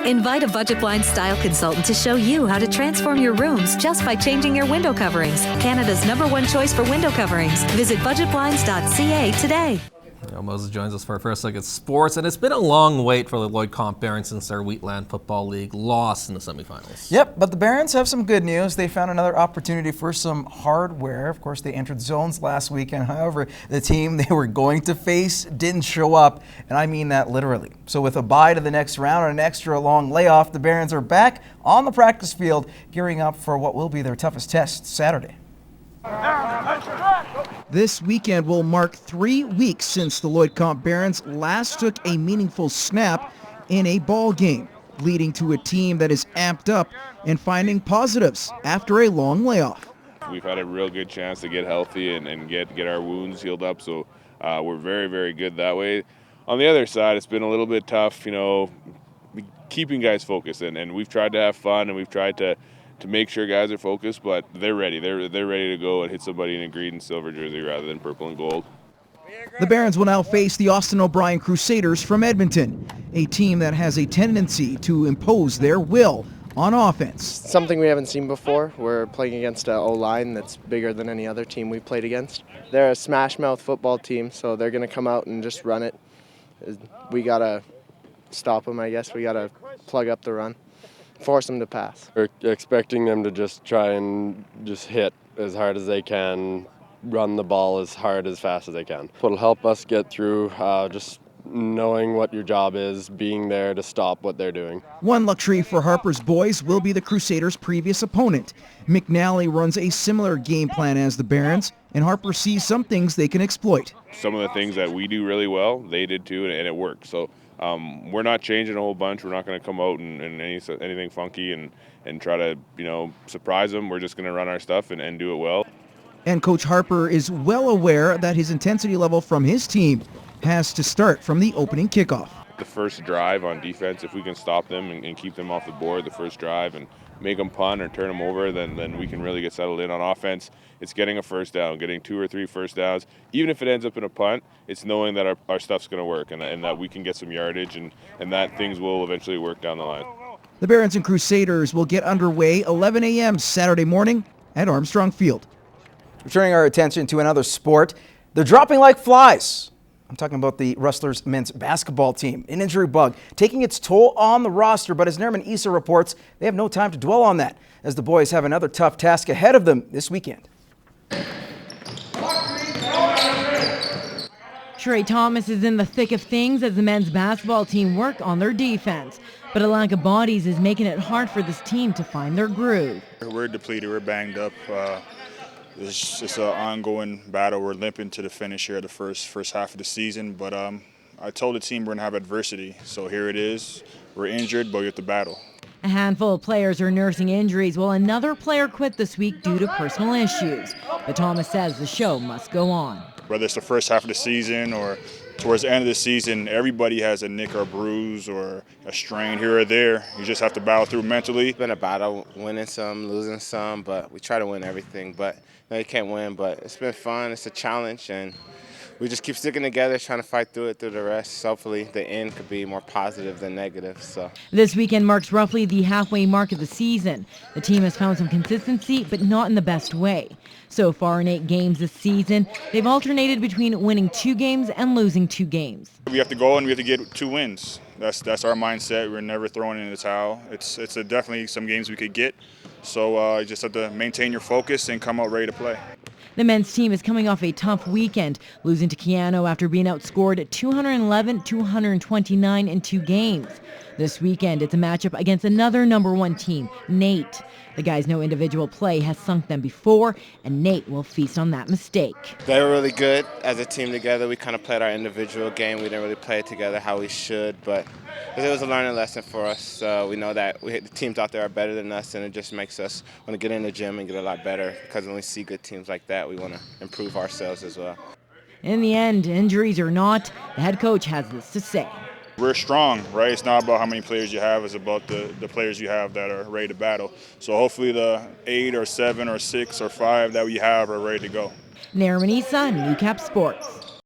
Invite a budget blind style consultant to show you how to transform your rooms just by changing your window coverings. Canada's #1 choice for window coverings. Visit budgetblinds.ca today. Moses joins us for our first look at sports, and it's been a long wait for the Lloyd Barons since their Wheatland Football League lost in the semifinals. Yep, but the Barons have some good news. They found another opportunity for some hardware. Of course, they entered zones last weekend. However, the team they were going to face didn't show up, and I mean that literally. So with a bye to the next round and an extra long layoff, the Barons are back on the practice field, gearing up for what will be their toughest test Saturday. This weekend will mark 3 weeks since the Lloyd Barons last took a meaningful snap in a ball game, leading to a team that is amped up and finding positives after a long layoff. We've had a real good chance to get healthy and get our wounds healed up, so we're very, very good that way. On the other side, it's been a little bit tough, keeping guys focused, and we've tried to have fun, and we've tried to make sure guys are focused, but they're ready. They're ready to go and hit somebody in a green and silver jersey rather than purple and gold. The Barons will now face the Austin O'Brien Crusaders from Edmonton, a team that has a tendency to impose their will on offense. Something we haven't seen before. We're playing against an O-line that's bigger than any other team we've played against. They're a smash-mouth football team, so they're going to come out and just run it. We got to stop them, I guess. We got to plug up the run. Force them to pass. We're expecting them to just try and just hit as hard as they can, run the ball as hard, as fast as they can. What'll help us get through, just knowing what your job is, being there to stop what they're doing. One luxury for Harper's boys will be the Crusaders' previous opponent. McNally runs a similar game plan as the Barons, and Harper sees some things they can exploit. Some of the things that we do really well, they did too, and it worked. So we're not changing a whole bunch. We're not going to come out and anything funky and try to surprise them. We're just going to run our stuff and do it well. And Coach Harper is well aware that his intensity level from his team has to start from the opening kickoff. The first drive on defense, if we can stop them and keep them off the board, the first drive, and make them punt or turn them over, then we can really get settled in on offense. It's getting a first down, getting 2 or 3 first downs. Even if it ends up in a punt, it's knowing that our stuff's going to work and that we can get some yardage and that things will eventually work down the line. The Barons and Crusaders will get underway 11 a.m. Saturday morning at Armstrong Field. Turning our attention to another sport, they're dropping like flies. I'm talking about the Rustlers Men's Basketball team. An injury bug taking its toll on the roster, but as Nerman Issa reports, they have no time to dwell on that, as the boys have another tough task ahead of them this weekend. Trey Thomas is in the thick of things as the men's basketball team work on their defense, but a lack of bodies is making it hard for this team to find their groove. We're depleted, we're banged up. It's just an ongoing battle. We're limping to the finish here, the first half of the season. But I told the team we're going to have adversity. So here it is. We're injured, but we have to battle. A handful of players are nursing injuries, while another player quit this week due to personal issues. But Thomas says the show must go on. Whether it's the first half of the season or towards the end of the season, everybody has a nick or bruise or a strain here or there. You just have to battle through mentally. It's been a battle, winning some, losing some, but we try to win everything. But you can't win, but it's been fun. It's a challenge, and we just keep sticking together, trying to fight through the rest. Hopefully the end could be more positive than negative. So this weekend marks roughly the halfway mark of the season. The team has found some consistency, but not in the best way. So far in 8 games this season, they've alternated between winning 2 games and losing 2 games. We have to go and we have to get 2 wins. That's our mindset. We're never throwing in the towel. It's definitely some games we could get. So you just have to maintain your focus and come out ready to play. The men's team is coming off a tough weekend, losing to Keano after being outscored 211-229 in 2 games. This weekend, it's a matchup against another #1 team, Nate. The guys know individual play has sunk them before, and Nate will feast on that mistake. They were really good as a team together. We kind of played our individual game. We didn't really play it together how we should, but it was a learning lesson for us. We know that the teams out there are better than us, and it just makes us want to get in the gym and get a lot better, because when we see good teams like that, we want to improve ourselves as well. In the end, injuries or not, the head coach has this to say. We're strong, right? It's not about how many players you have. It's about the players you have that are ready to battle. So hopefully the 8 or 7 or 6 or 5 that we have are ready to go. Nerman Issa, Newcap Sports.